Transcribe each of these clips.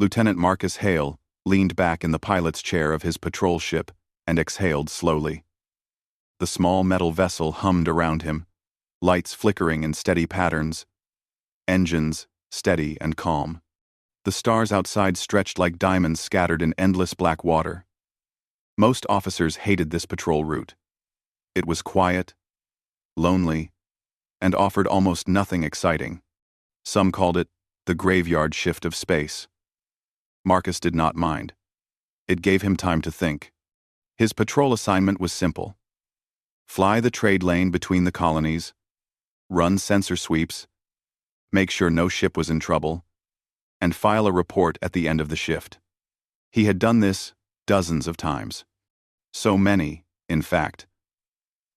Lieutenant Marcus Hale leaned back in the pilot's chair of his patrol ship and exhaled slowly. The small metal vessel hummed around him, lights flickering in steady patterns, engines steady and calm. The stars outside stretched like diamonds scattered in endless black water. Most officers hated this patrol route. It was quiet, lonely, and offered almost nothing exciting. Some called it the graveyard shift of space. Marcus did not mind. It gave him time to think. His patrol assignment was simple. Fly the trade lane between the colonies, run sensor sweeps, make sure no ship was in trouble, and file a report at the end of the shift. He had done this dozens of times. So many, in fact,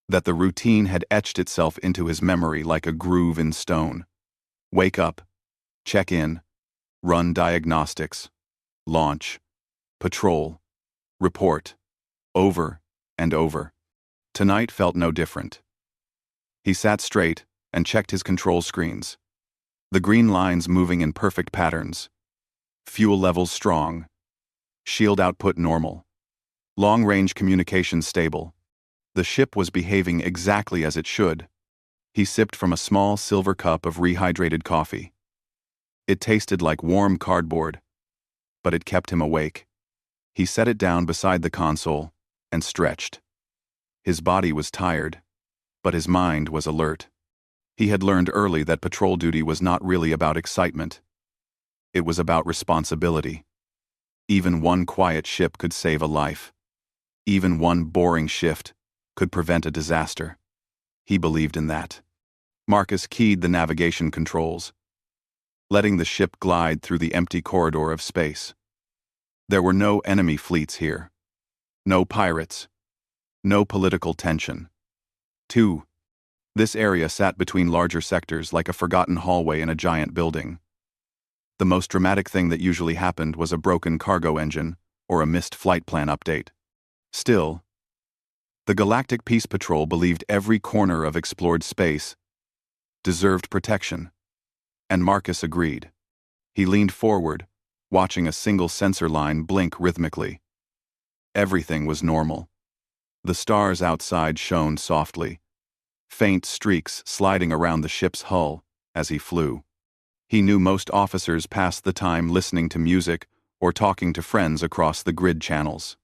that the routine had etched itself into his memory like a groove in stone. Wake up, check in, run diagnostics, launch, patrol, report, over and over. Tonight felt no different. He sat straight and checked his control screens. The green lines moving in perfect patterns. Fuel levels strong. Shield output normal. Long-range communication stable. The ship was behaving exactly as it should. He sipped from a small silver cup of rehydrated coffee. It tasted like warm cardboard, but it kept him awake. He set it down beside the console and stretched. His body was tired, but his mind was alert. He had learned early that patrol duty was not really about excitement. It was about responsibility. Even one quiet ship could save a life. Even one boring shift could prevent a disaster. He believed in that. Marcus keyed the navigation controls, letting the ship glide through the empty corridor of space. There were no enemy fleets here. No pirates. No political tension. This area sat between larger sectors like a forgotten hallway in a giant building. The most dramatic thing that usually happened was a broken cargo engine or a missed flight plan update. Still, the Galactic Peace Patrol believed every corner of explored space deserved protection, and Marcus agreed. He leaned forward, watching a single sensor line blink rhythmically. Everything was normal. The stars outside shone softly, faint streaks sliding around the ship's hull as he flew. He knew most officers passed the time listening to music or talking to friends across the grid channels.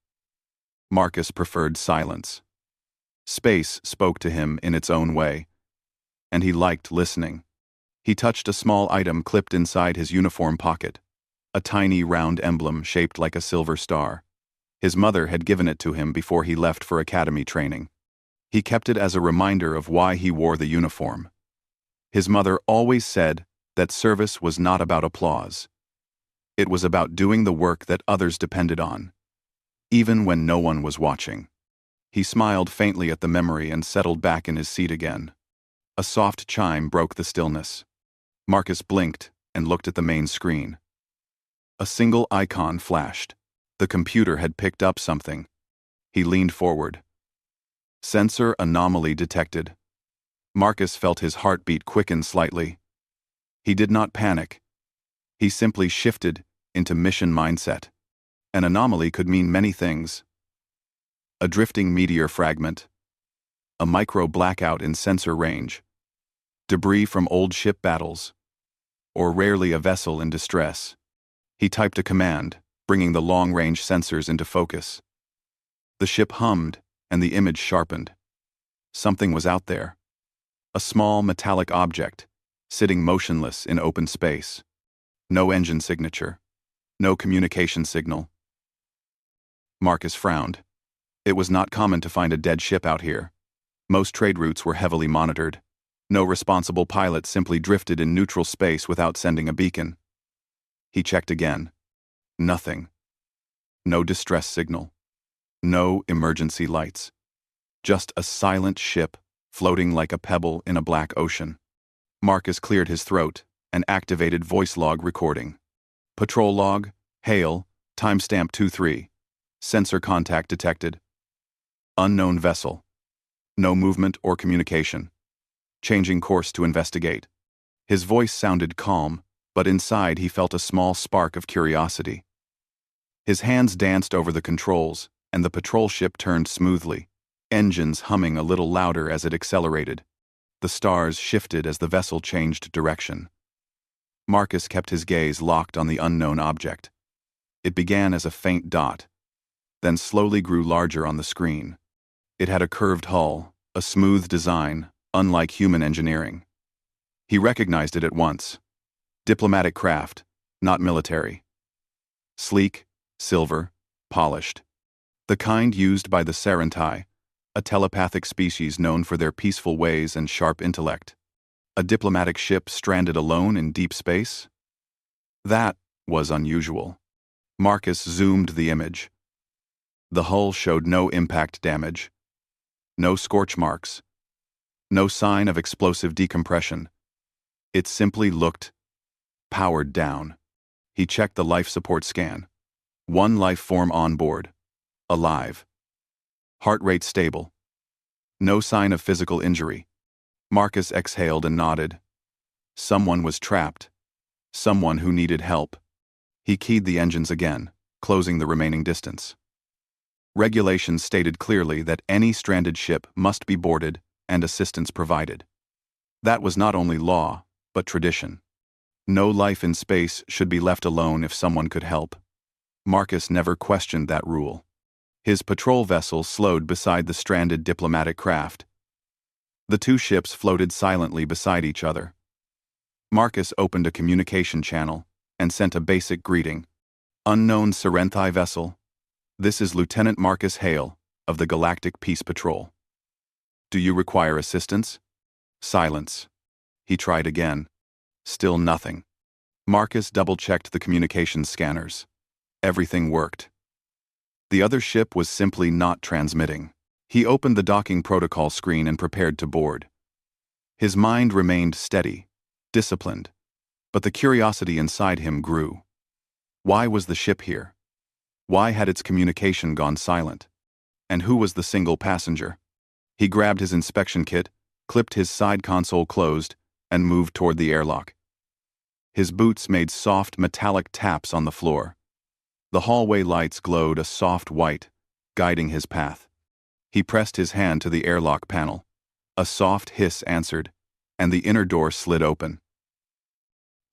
Marcus preferred silence. Space spoke to him in its own way, and he liked listening. He touched a small item clipped inside his uniform pocket, a tiny round emblem shaped like a silver star. His mother had given it to him before he left for academy training. He kept it as a reminder of why he wore the uniform. His mother always said that service was not about applause. It was about doing the work that others depended on, even when no one was watching. He smiled faintly at the memory and settled back in his seat again. A soft chime broke the stillness. Marcus blinked and looked at the main screen. A single icon flashed. The computer had picked up something. He leaned forward. Sensor anomaly detected. Marcus felt his heartbeat quicken slightly. He did not panic. He simply shifted into mission mindset. An anomaly could mean many things. A drifting meteor fragment, a micro blackout in sensor range, debris from old ship battles, or rarely a vessel in distress. He typed a command, bringing the long-range sensors into focus. The ship hummed, and the image sharpened. Something was out there. A small metallic object, sitting motionless in open space. No engine signature. No communication signal. Marcus frowned. It was not common to find a dead ship out here. Most trade routes were heavily monitored. No responsible pilot simply drifted in neutral space without sending a beacon. He checked again. Nothing. No distress signal. No emergency lights. Just a silent ship floating like a pebble in a black ocean. Marcus cleared his throat and activated voice log recording. Patrol log, Hale, timestamp 23. Sensor contact detected. Unknown vessel. No movement or communication. Changing course to investigate. His voice sounded calm, but inside he felt a small spark of curiosity. His hands danced over the controls, and the patrol ship turned smoothly, engines humming a little louder as it accelerated. The stars shifted as the vessel changed direction. Marcus kept his gaze locked on the unknown object. It began as a faint dot, then slowly grew larger on the screen. It had a curved hull, a smooth design, unlike human engineering. He recognized it at once. Diplomatic craft, not military. Sleek, silver, polished. The kind used by the Sarentai, a telepathic species known for their peaceful ways and sharp intellect. A diplomatic ship stranded alone in deep space? That was unusual. Marcus zoomed the image. The hull showed no impact damage, no scorch marks, no sign of explosive decompression. It simply looked powered down. He checked the life support scan. One life form on board, alive. Heart rate stable. No sign of physical injury. Marcus exhaled and nodded. Someone was trapped. Someone who needed help. He keyed the engines again, closing the remaining distance. Regulations stated clearly that any stranded ship must be boarded and assistance provided. That was not only law, but tradition. No life in space should be left alone if someone could help. Marcus never questioned that rule. His patrol vessel slowed beside the stranded diplomatic craft. The two ships floated silently beside each other. Marcus opened a communication channel and sent a basic greeting. Unknown Sarenthai vessel. This is Lieutenant Marcus Hale of the Galactic Peace Patrol. Do you require assistance? Silence. He tried again. Still nothing. Marcus double-checked the communications scanners. Everything worked. The other ship was simply not transmitting. He opened the docking protocol screen and prepared to board. His mind remained steady, disciplined, but the curiosity inside him grew. Why was the ship here? Why had its communication gone silent? And who was the single passenger? He grabbed his inspection kit, clipped his side console closed, and moved toward the airlock. His boots made soft metallic taps on the floor. The hallway lights glowed a soft white, guiding his path. He pressed his hand to the airlock panel. A soft hiss answered, and the inner door slid open.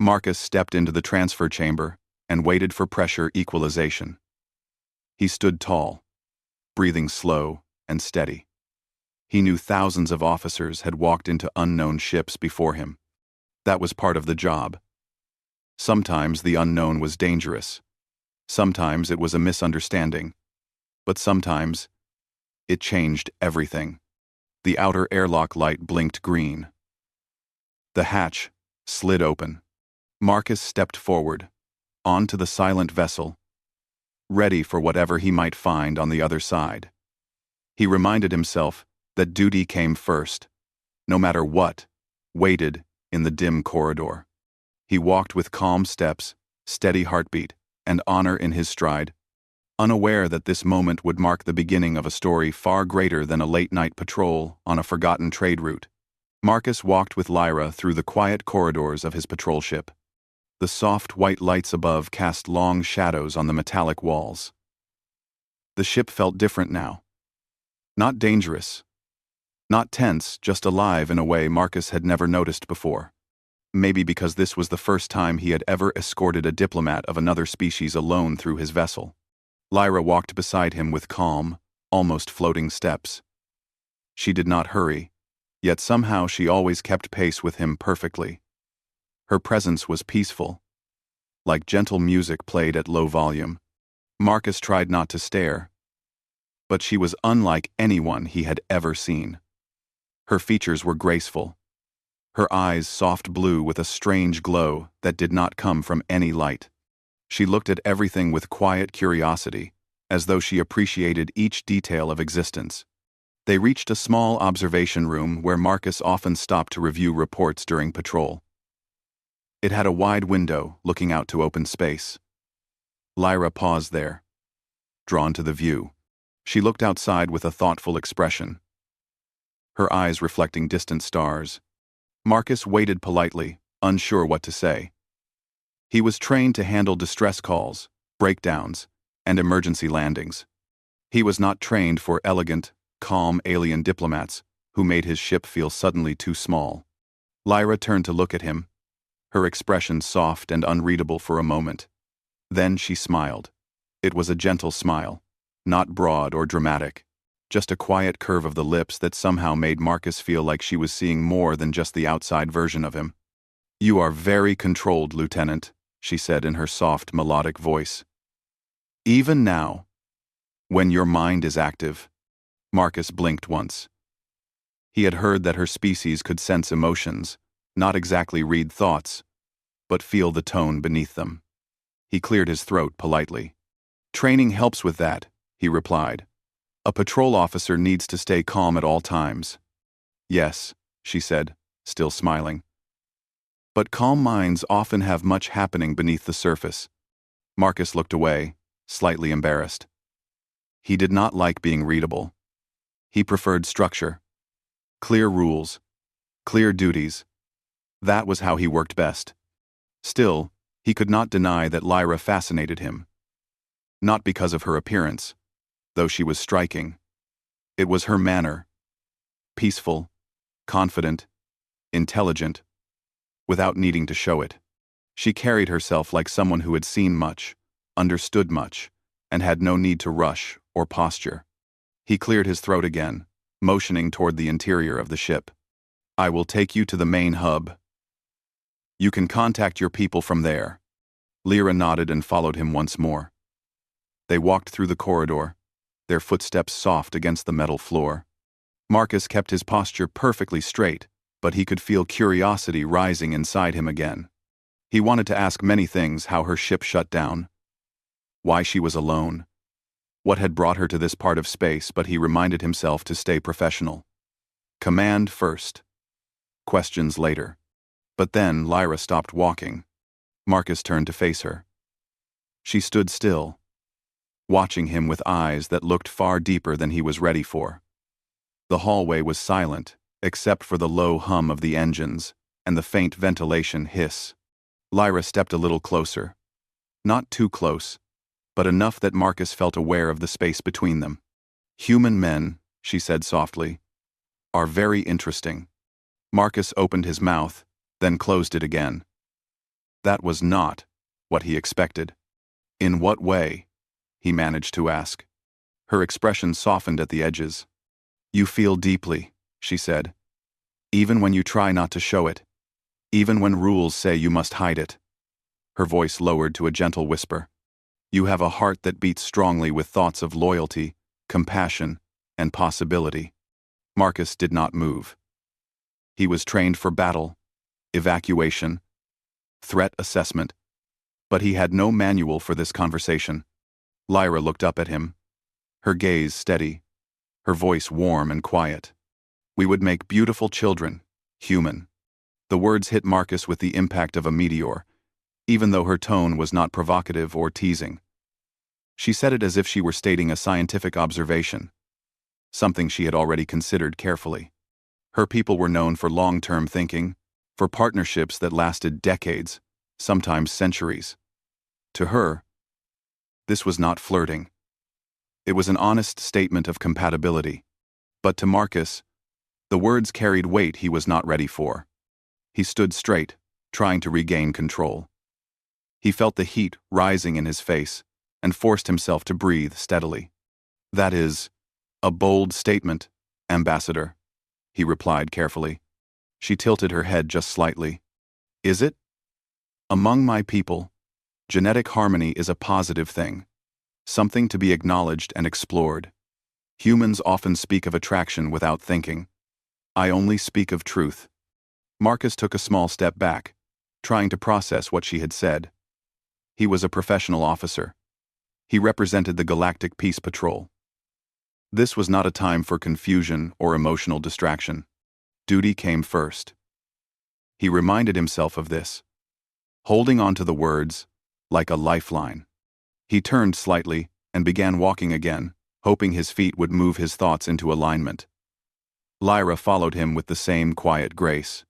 Marcus stepped into the transfer chamber and waited for pressure equalization. He stood tall, breathing slow and steady. He knew thousands of officers had walked into unknown ships before him. That was part of the job. Sometimes the unknown was dangerous. Sometimes it was a misunderstanding. But sometimes it changed everything. The outer airlock light blinked green. The hatch slid open. Marcus stepped forward, onto the silent vessel, ready for whatever he might find on the other side. He reminded himself that duty came first, no matter what, waited in the dim corridor. He walked with calm steps, steady heartbeat, and honor in his stride, unaware that this moment would mark the beginning of a story far greater than a late-night patrol on a forgotten trade route. Marcus walked with Lyra through the quiet corridors of his patrol ship. The soft white lights above cast long shadows on the metallic walls. The ship felt different now. Not dangerous. Not tense, just alive in a way Marcus had never noticed before. Maybe because this was the first time he had ever escorted a diplomat of another species alone through his vessel. Lyra walked beside him with calm, almost floating steps. She did not hurry, yet somehow she always kept pace with him perfectly. Her presence was peaceful, like gentle music played at low volume. Marcus tried not to stare, but she was unlike anyone he had ever seen. Her features were graceful, her eyes soft blue with a strange glow that did not come from any light. She looked at everything with quiet curiosity, as though she appreciated each detail of existence. They reached a small observation room where Marcus often stopped to review reports during patrol. It had a wide window looking out to open space. Lyra paused there, drawn to the view. She looked outside with a thoughtful expression, her eyes reflecting distant stars. Marcus waited politely, unsure what to say. He was trained to handle distress calls, breakdowns, and emergency landings. He was not trained for elegant, calm alien diplomats who made his ship feel suddenly too small. Lyra turned to look at him, her expression soft and unreadable for a moment. Then she smiled. It was a gentle smile, not broad or dramatic, just a quiet curve of the lips that somehow made Marcus feel like she was seeing more than just the outside version of him. "You are very controlled, Lieutenant," she said in her soft, melodic voice. "Even now, when your mind is active." Marcus blinked once. He had heard that her species could sense emotions, not exactly read thoughts, but feel the tone beneath them. He cleared his throat politely. "Training helps with that," he replied. "A patrol officer needs to stay calm at all times." "Yes," she said, still smiling. "But calm minds often have much happening beneath the surface." Marcus looked away, slightly embarrassed. He did not like being readable. He preferred structure. Clear rules. Clear duties. That was how he worked best. Still, he could not deny that Lyra fascinated him. Not because of her appearance, though she was striking. It was her manner. Peaceful, confident, intelligent, without needing to show it. She carried herself like someone who had seen much, understood much, and had no need to rush or posture. He cleared his throat again, motioning toward the interior of the ship. "I will take you to the main hub. You can contact your people from there." Lyra nodded and followed him once more. They walked through the corridor, their footsteps soft against the metal floor. Marcus kept his posture perfectly straight, but he could feel curiosity rising inside him again. He wanted to ask many things: how her ship shut down, why she was alone, what had brought her to this part of space, but he reminded himself to stay professional. Command first. Questions later. But then Lyra stopped walking. Marcus turned to face her. She stood still, watching him with eyes that looked far deeper than he was ready for. The hallway was silent, except for the low hum of the engines and the faint ventilation hiss. Lyra stepped a little closer. Not too close, but enough that Marcus felt aware of the space between them. "Human men," she said softly, "are very interesting." Marcus opened his mouth, then closed it again. That was not what he expected. "In what way?" he managed to ask. Her expression softened at the edges. "You feel deeply," she said. "Even when you try not to show it. Even when rules say you must hide it." Her voice lowered to a gentle whisper. "You have a heart that beats strongly with thoughts of loyalty, compassion, and possibility." Marcus did not move. He was trained for battle, evacuation, threat assessment, but he had no manual for this conversation. Lyra looked up at him, her gaze steady, her voice warm and quiet. "We would make beautiful children, human." The words hit Marcus with the impact of a meteor, even though her tone was not provocative or teasing. She said it as if she were stating a scientific observation, something she had already considered carefully. Her people were known for long-term thinking, for partnerships that lasted decades, sometimes centuries. To her, this was not flirting. It was an honest statement of compatibility. But to Marcus, the words carried weight he was not ready for. He stood straight, trying to regain control. He felt the heat rising in his face and forced himself to breathe steadily. "That is a bold statement, Ambassador," he replied carefully. She tilted her head just slightly. "Is it? Among my people, genetic harmony is a positive thing, something to be acknowledged and explored. Humans often speak of attraction without thinking. I only speak of truth." Marcus took a small step back, trying to process what she had said. He was a professional officer. He represented the Galactic Peace Patrol. This was not a time for confusion or emotional distraction. Duty came first. He reminded himself of this, holding on to the words like a lifeline. He turned slightly and began walking again, hoping his feet would move his thoughts into alignment. Lyra followed him with the same quiet grace.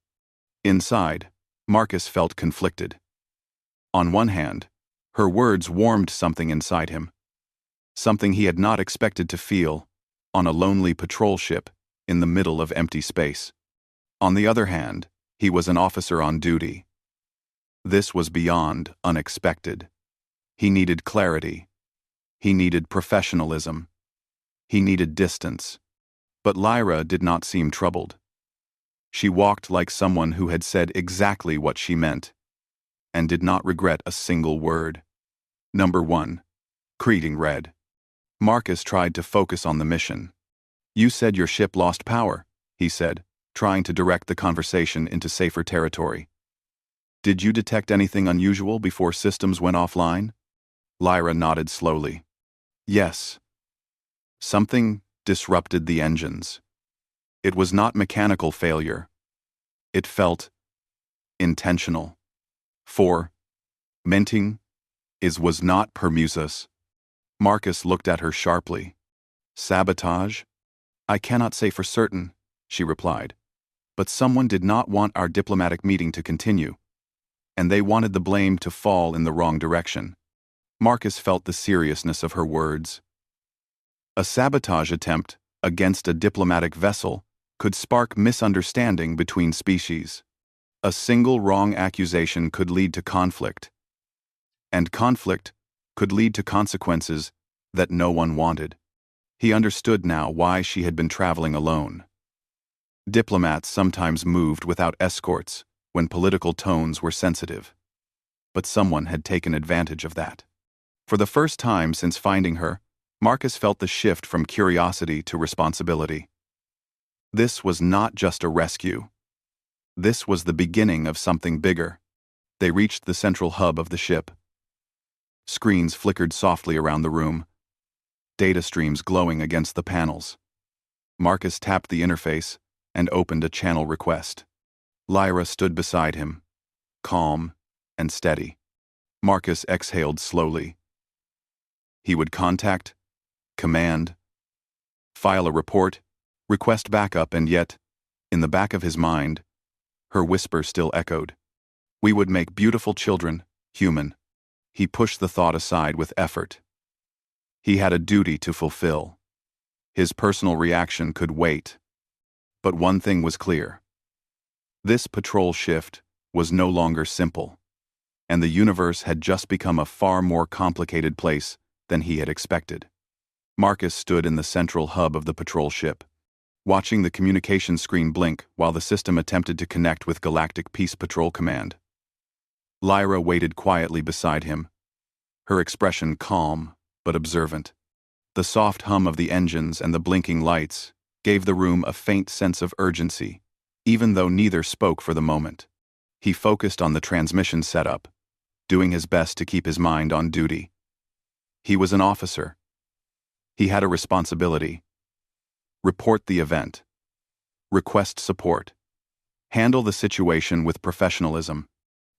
Inside, Marcus felt conflicted. On one hand, her words warmed something inside him, something he had not expected to feel on a lonely patrol ship in the middle of empty space. On the other hand, he was an officer on duty. This was beyond unexpected. He needed clarity. He needed professionalism. He needed distance. But Lyra did not seem troubled. She walked like someone who had said exactly what she meant, and did not regret a single word. Number 1. Creating read. Marcus tried to focus on the mission. "You said your ship lost power," he said, trying to direct the conversation into safer territory. "Did you detect anything unusual before systems went offline?" Lyra nodded slowly. "Yes. Something disrupted the engines. It was not mechanical failure. It felt intentional. For menting was not permusus." Marcus looked at her sharply. "Sabotage? I cannot say for certain," she replied. "But someone did not want our diplomatic meeting to continue, and they wanted the blame to fall in the wrong direction." Marcus felt the seriousness of her words. A sabotage attempt against a diplomatic vessel could spark misunderstanding between species. A single wrong accusation could lead to conflict, and conflict could lead to consequences that no one wanted. He understood now why she had been traveling alone. Diplomats sometimes moved without escorts when political tones were sensitive. But someone had taken advantage of that. For the first time since finding her, Marcus felt the shift from curiosity to responsibility. This was not just a rescue. This was the beginning of something bigger. They reached the central hub of the ship. Screens flickered softly around the room, data streams glowing against the panels. Marcus tapped the interface and opened a channel request. Lyra stood beside him, calm and steady. Marcus exhaled slowly. He would contact, command, file a report, request backup, and yet, in the back of his mind, her whisper still echoed. "We would make beautiful children, human." He pushed the thought aside with effort. He had a duty to fulfill. His personal reaction could wait. But one thing was clear. This patrol shift was no longer simple, and the universe had just become a far more complicated place than he had expected. Marcus stood in the central hub of the patrol ship, watching the communication screen blink while the system attempted to connect with Galactic Peace Patrol Command. Lyra waited quietly beside him, her expression calm but observant. The soft hum of the engines and the blinking lights gave the room a faint sense of urgency, even though neither spoke for the moment. He focused on the transmission setup, doing his best to keep his mind on duty. He was an officer. He had a responsibility. Report the event. Request support. Handle the situation with professionalism.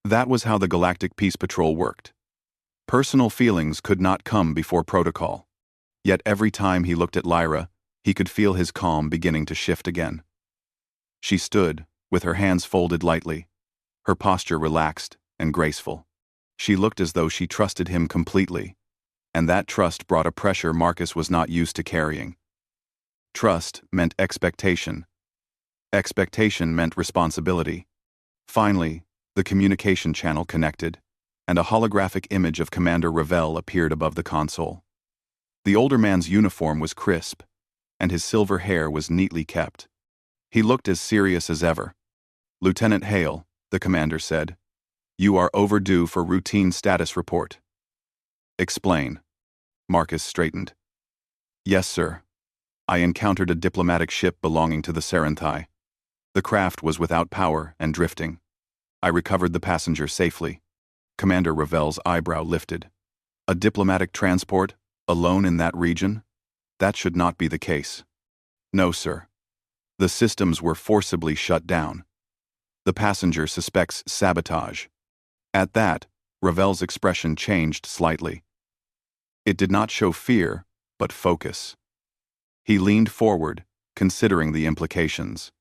That was how the Galactic Peace Patrol worked. Personal feelings could not come before protocol. Yet every time he looked at Lyra, he could feel his calm beginning to shift again. She stood, with her hands folded lightly, her posture relaxed and graceful. She looked as though she trusted him completely, and that trust brought a pressure Marcus was not used to carrying. Trust meant expectation. Expectation meant responsibility. Finally, the communication channel connected, and a holographic image of Commander Ravel appeared above the console. The older man's uniform was crisp, and his silver hair was neatly kept. He looked as serious as ever. "Lieutenant Hale," the commander said, "you are overdue for routine status report." "Explain." Marcus straightened. "Yes, sir. I encountered a diplomatic ship belonging to the Sarenthai. The craft was without power and drifting. I recovered the passenger safely." Commander Ravel's eyebrow lifted. "A diplomatic transport, alone in that region? That should not be the case." "No, sir. The systems were forcibly shut down. The passenger suspects sabotage." At that, Ravel's expression changed slightly. It did not show fear, but focus. He leaned forward, considering the implications.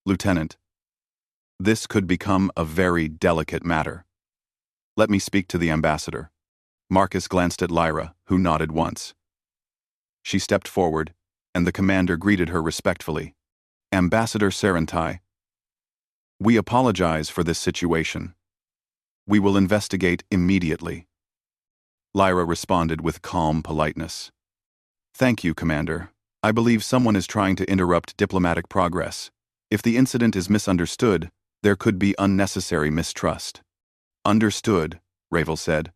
"Lieutenant, this could become a very delicate matter. Let me speak to the ambassador. Marcus glanced at Lyra, who nodded once. She stepped forward, and the commander greeted her respectfully. Ambassador Serentai, we apologize for this situation. We will investigate immediately. Lyra responded with calm politeness. Thank you, Commander. I believe someone is trying to interrupt diplomatic progress. If the incident is misunderstood, there could be unnecessary mistrust. Understood, Ravel said.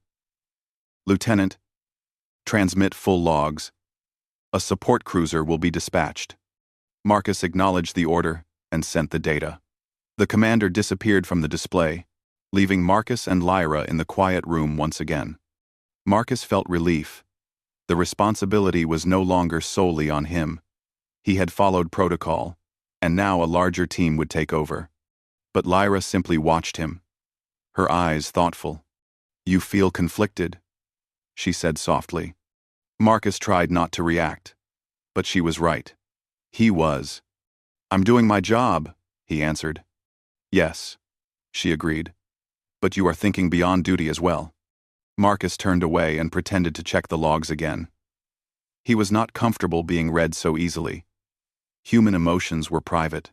Lieutenant, transmit full logs. A support cruiser will be dispatched. Marcus acknowledged the order and sent the data. The commander disappeared from the display, leaving Marcus and Lyra in the quiet room once again. Marcus felt relief. The responsibility was no longer solely on him. He had followed protocol, and now a larger team would take over. But Lyra simply watched him, her eyes thoughtful. You feel conflicted, she said softly. Marcus tried not to react, but she was right. He was. I'm doing my job, he answered. Yes, she agreed. But you are thinking beyond duty as well. Marcus turned away and pretended to check the logs again. He was not comfortable being read so easily. Human emotions were private.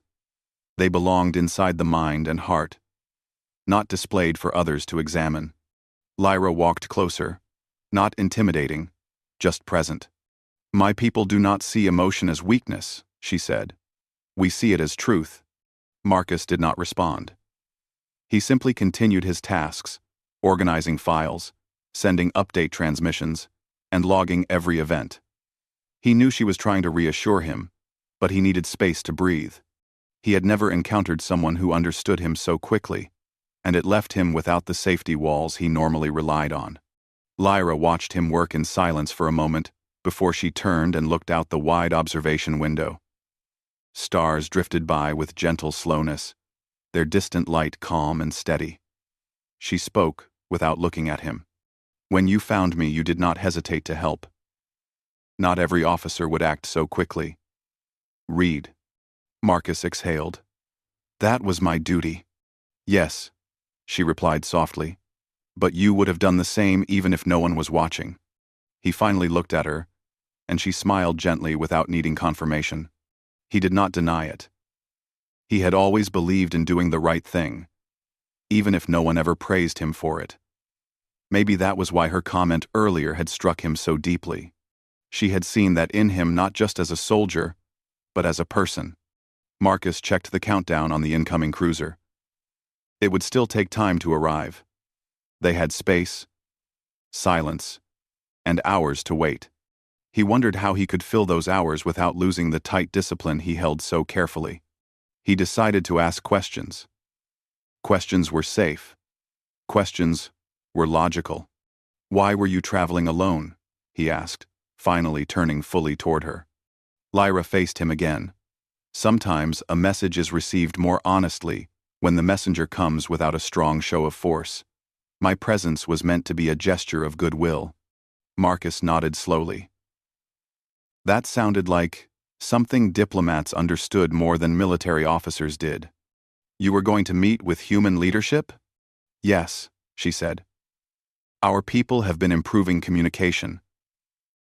They belonged inside the mind and heart, not displayed for others to examine. Lyra walked closer, not intimidating, just present. My people do not see emotion as weakness, she said. We see it as truth. Marcus did not respond. He simply continued his tasks, organizing files, sending update transmissions, and logging every event. He knew she was trying to reassure him, but he needed space to breathe. He had never encountered someone who understood him so quickly, and it left him without the safety walls he normally relied on. Lyra watched him work in silence for a moment before she turned and looked out the wide observation window. Stars drifted by with gentle slowness, their distant light calm and steady. She spoke without looking at him. When you found me, you did not hesitate to help. Not every officer would act so quickly. Read. Marcus exhaled. That was my duty. Yes, she replied softly. But you would have done the same even if no one was watching. He finally looked at her, and she smiled gently without needing confirmation. He did not deny it. He had always believed in doing the right thing, even if no one ever praised him for it. Maybe that was why her comment earlier had struck him so deeply. She had seen that in him not just as a soldier, but as a person. Marcus checked the countdown on the incoming cruiser. It would still take time to arrive. They had space, silence, and hours to wait. He wondered how he could fill those hours without losing the tight discipline he held so carefully. He decided to ask questions. Questions were safe. Questions were logical. Why were you traveling alone? He asked, finally turning fully toward her. Lyra faced him again. Sometimes a message is received more honestly when the messenger comes without a strong show of force. My presence was meant to be a gesture of goodwill. Marcus nodded slowly. That sounded like something diplomats understood more than military officers did. You were going to meet with human leadership? Yes, she said. Our people have been improving communication.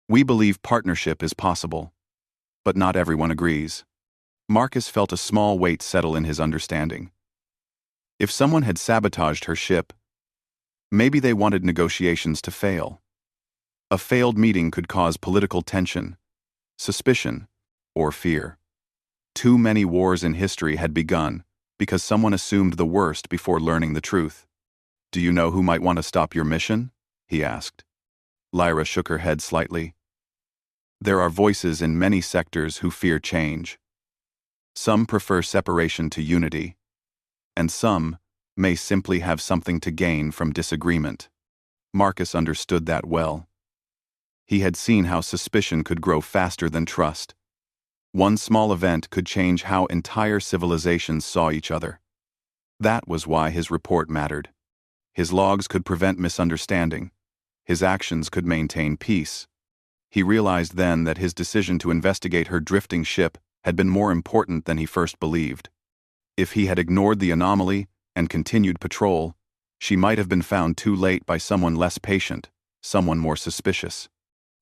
We believe partnership is possible, but not everyone agrees. Marcus felt a small weight settle in his understanding. If someone had sabotaged her ship, maybe they wanted negotiations to fail. A failed meeting could cause political tension, suspicion, or fear. Too many wars in history had begun because someone assumed the worst before learning the truth. Do you know who might want to stop your mission? He asked. Lyra shook her head slightly. There are voices in many sectors who fear change. Some prefer separation to unity, and some may simply have something to gain from disagreement. Marcus understood that well. He had seen how suspicion could grow faster than trust. One small event could change how entire civilizations saw each other. That was why his report mattered. His logs could prevent misunderstanding. His actions could maintain peace. He realized then that his decision to investigate her drifting ship had been more important than he first believed. If he had ignored the anomaly and continued patrol, She might have been found too late by someone less patient, someone more suspicious.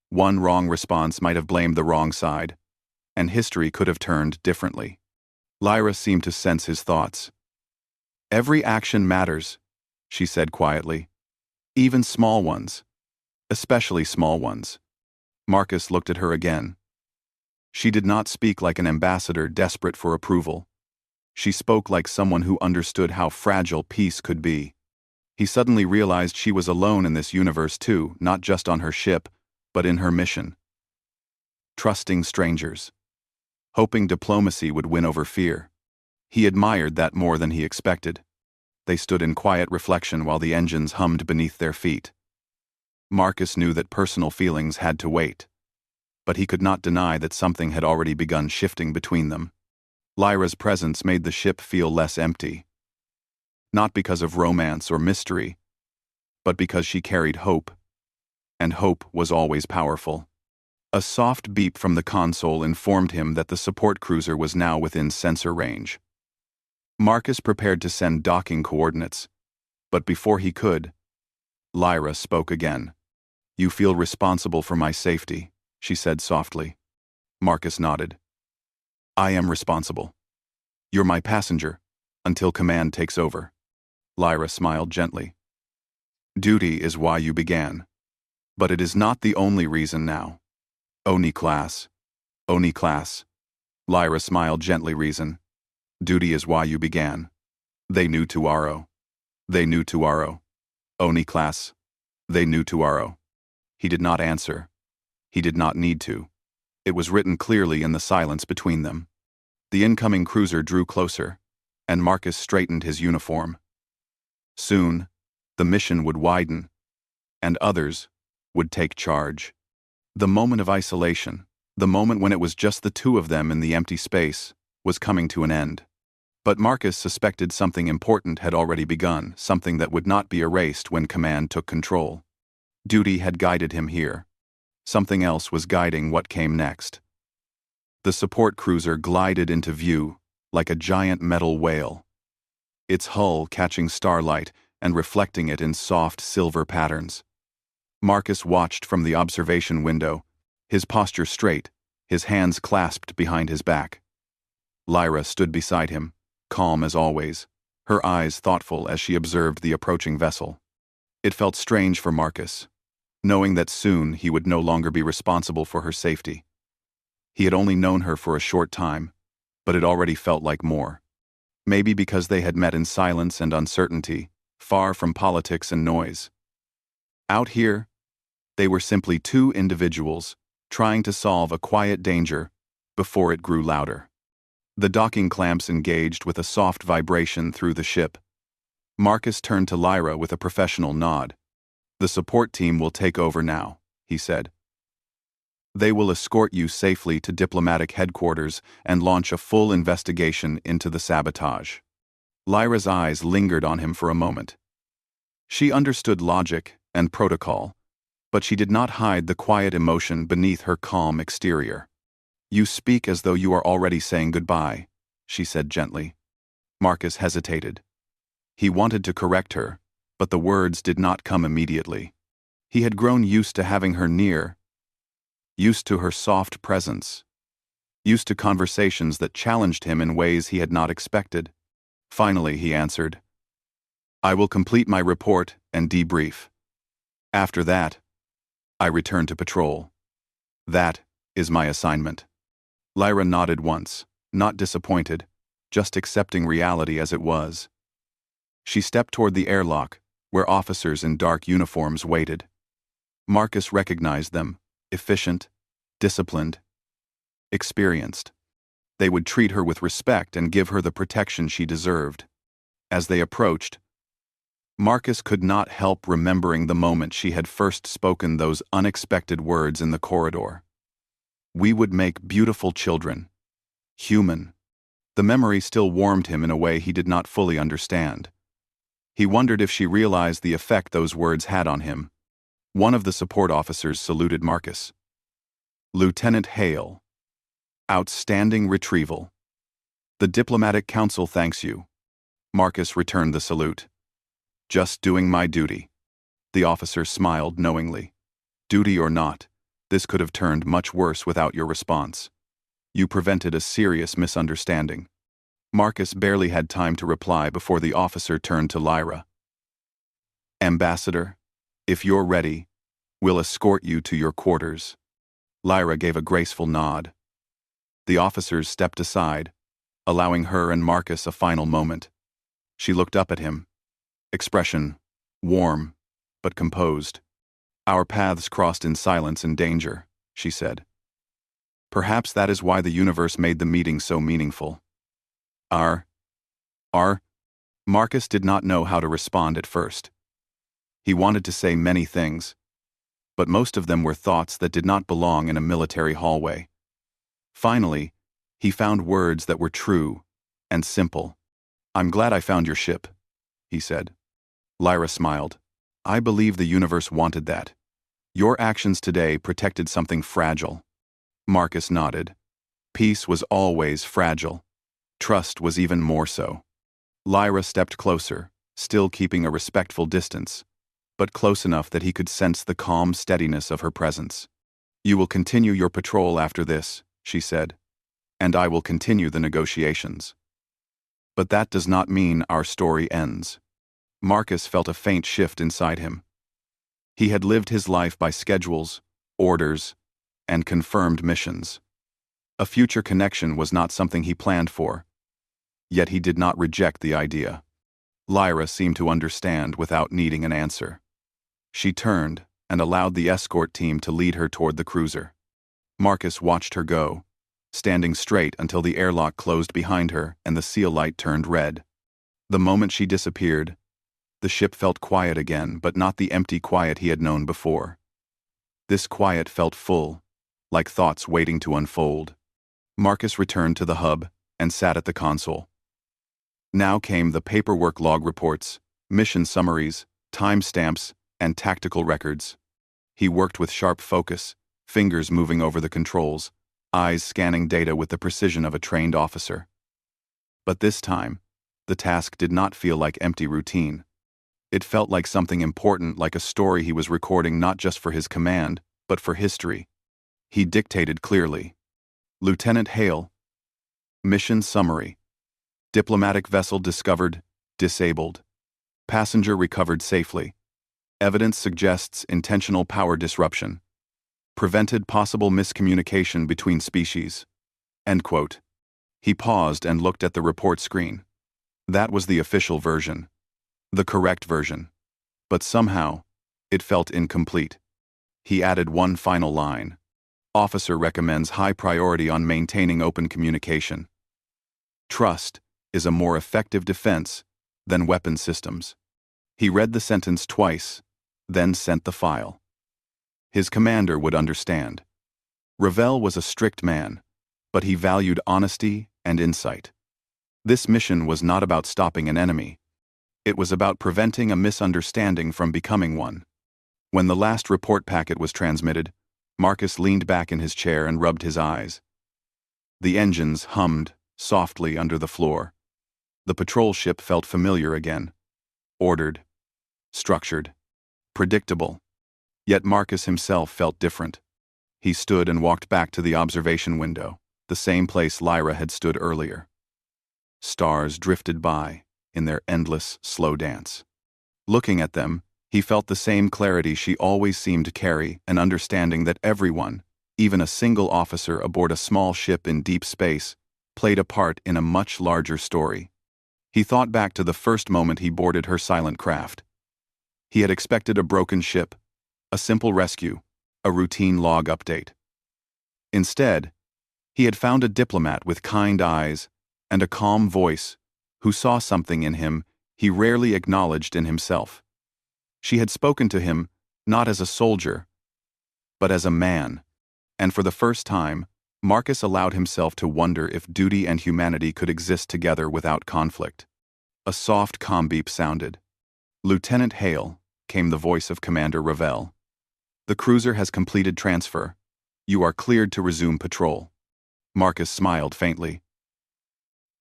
One wrong response might have blamed the wrong side, and history could have turned differently. Lyra seemed to sense his thoughts. "Every action matters," she said quietly. "Even small ones. Especially small ones." Marcus looked at her again. She did not speak like an ambassador desperate for approval. She spoke like someone who understood how fragile peace could be. He suddenly realized she was alone in this universe too, not just on her ship, but in her mission. Trusting strangers. Hoping diplomacy would win over fear. He admired that more than he expected. They stood in quiet reflection while the engines hummed beneath their feet. Marcus knew that personal feelings had to wait, but he could not deny that something had already begun shifting between them. Lyra's presence made the ship feel less empty. Not because of romance or mystery, but because she carried hope, and hope was always powerful. A soft beep from the console informed him that the support cruiser was now within sensor range. Marcus prepared to send docking coordinates, but before he could, Lyra spoke again. "You feel responsible for my safety," she said softly. Marcus nodded. "I am responsible. You're my passenger, until command takes over." Lyra smiled gently. "Duty is why you began. But it is not the only reason now." Oni class. Oni class. Lyra smiled gently. "Reason. Duty is why you began. They knew Tuaro. They knew Tuaro. Oni class. They knew Tuaro." He did not answer. He did not need to. It was written clearly in the silence between them. The incoming cruiser drew closer, and Marcus straightened his uniform. Soon, the mission would widen, and others would take charge. The moment of isolation, the moment when it was just the two of them in the empty space, was coming to an end. But Marcus suspected something important had already begun, something that would not be erased when command took control. Duty had guided him here. Something else was guiding what came next. The support cruiser glided into view like a giant metal whale, its hull catching starlight and reflecting it in soft silver patterns. Marcus watched from the observation window, his posture straight, his hands clasped behind his back. Lyra stood beside him, calm as always, her eyes thoughtful as she observed the approaching vessel. It felt strange for Marcus, knowing that soon he would no longer be responsible for her safety. He had only known her for a short time, but it already felt like more. Maybe because they had met in silence and uncertainty, far from politics and noise. Out here, they were simply two individuals trying to solve a quiet danger before it grew louder. The docking clamps engaged with a soft vibration through the ship. Marcus turned to Lyra with a professional nod. "The support team will take over now," he said. "They will escort you safely to diplomatic headquarters and launch a full investigation into the sabotage." Lyra's eyes lingered on him for a moment. She understood logic and protocol, but she did not hide the quiet emotion beneath her calm exterior. "You speak as though you are already saying goodbye," she said gently. Marcus hesitated. He wanted to correct her, but the words did not come immediately. He had grown used to having her near, used to her soft presence, used to conversations that challenged him in ways he had not expected. Finally, he answered, "I will complete my report and debrief. After that, I return to patrol. That is my assignment." Lyra nodded once, not disappointed, just accepting reality as it was. She stepped toward the airlock, where officers in dark uniforms waited. Marcus recognized them, efficient, disciplined, experienced. They would treat her with respect and give her the protection she deserved. As they approached, Marcus could not help remembering the moment she had first spoken those unexpected words in the corridor. "We would make beautiful children. Human." The memory still warmed him in a way he did not fully understand. He wondered if she realized the effect those words had on him. One of the support officers saluted Marcus. "Lieutenant Hale. Outstanding retrieval. The Diplomatic Council thanks you." Marcus returned the salute. Just doing my duty. The officer smiled knowingly. Duty or not, this could have turned much worse without your response. You prevented a serious misunderstanding. Marcus barely had time to reply before the officer turned to Lyra. Ambassador, if you're ready, we'll escort you to your quarters. Lyra gave a graceful nod. The officers stepped aside, allowing her and Marcus a final moment. She looked up at him. Expression warm, but composed. Our paths crossed in silence and danger, she said. Perhaps that is why the universe made the meeting so meaningful. Marcus did not know how to respond at first. He wanted to say many things, but most of them were thoughts that did not belong in a military hallway. Finally, he found words that were true and simple. I'm glad I found your ship, he said. Lyra smiled. I believe the universe wanted that. Your actions today protected something fragile. Marcus nodded. Peace was always fragile. Trust was even more so. Lyra stepped closer, still keeping a respectful distance, but close enough that he could sense the calm steadiness of her presence. You will continue your patrol after this, she said, and I will continue the negotiations. But that does not mean our story ends. Marcus felt a faint shift inside him. He had lived his life by schedules, orders, and confirmed missions. A future connection was not something he planned for, yet he did not reject the idea. Lyra seemed to understand without needing an answer. She turned and allowed the escort team to lead her toward the cruiser. Marcus watched her go, standing straight until the airlock closed behind her and the seal light turned red. The moment she disappeared, the ship felt quiet again, but not the empty quiet he had known before. This quiet felt full, like thoughts waiting to unfold. Marcus returned to the hub and sat at the console. Now came the paperwork log reports, mission summaries, timestamps, and tactical records. He worked with sharp focus, fingers moving over the controls, eyes scanning data with the precision of a trained officer. But this time, the task did not feel like empty routine. It felt like something important, like a story he was recording not just for his command, but for history. He dictated clearly. Lieutenant Hale. Mission summary. Diplomatic vessel discovered, disabled. Passenger recovered safely. Evidence suggests intentional power disruption. Prevented possible miscommunication between species. End quote. He paused and looked at the report screen. That was the official version. The correct version. But somehow, it felt incomplete. He added one final line. Officer recommends high priority on maintaining open communication. Trust is a more effective defense than weapon systems. He read the sentence twice, then sent the file. His commander would understand. Ravel was a strict man, but he valued honesty and insight. This mission was not about stopping an enemy. It was about preventing a misunderstanding from becoming one. When the last report packet was transmitted, Marcus leaned back in his chair and rubbed his eyes. The engines hummed softly under the floor. The patrol ship felt familiar again. Ordered, structured, predictable. Yet Marcus himself felt different. He stood and walked back to the observation window, the same place Lyra had stood earlier. Stars drifted by in their endless, slow dance. Looking at them, he felt the same clarity she always seemed to carry, an understanding that everyone, even a single officer aboard a small ship in deep space, played a part in a much larger story. He thought back to the first moment he boarded her silent craft. He had expected a broken ship, a simple rescue, a routine log update. Instead, he had found a diplomat with kind eyes and a calm voice who saw something in him he rarely acknowledged in himself. She had spoken to him not as a soldier, but as a man, and for the first time, Marcus allowed himself to wonder if duty and humanity could exist together without conflict. A soft comm beep sounded. Lieutenant Hale, came the voice of Commander Ravel. The cruiser has completed transfer. You are cleared to resume patrol. Marcus smiled faintly.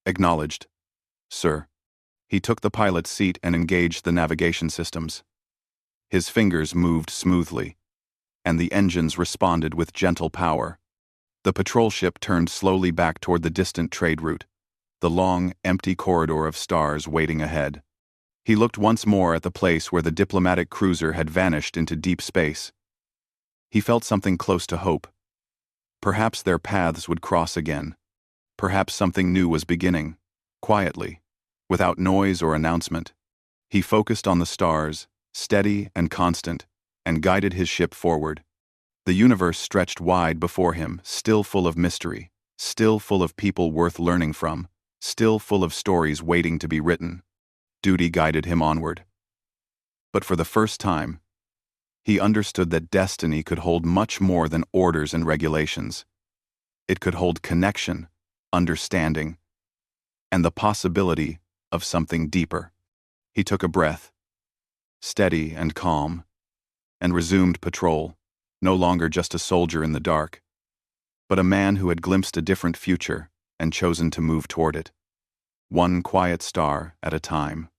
Acknowledged, sir. He took the pilot's seat and engaged the navigation systems. His fingers moved smoothly, and the engines responded with gentle power. The patrol ship turned slowly back toward the distant trade route, the long, empty corridor of stars waiting ahead. He looked once more at the place where the diplomatic cruiser had vanished into deep space. He felt something close to hope. Perhaps their paths would cross again. Perhaps something new was beginning, quietly, without noise or announcement. He focused on the stars, steady and constant, and guided his ship forward. The universe stretched wide before him, still full of mystery, still full of people worth learning from, still full of stories waiting to be written. Duty guided him onward. But for the first time, he understood that destiny could hold much more than orders and regulations. It could hold connection, understanding, and the possibility of something deeper. He took a breath, steady and calm, and resumed patrol, no longer just a soldier in the dark, but a man who had glimpsed a different future and chosen to move toward it, one quiet star at a time.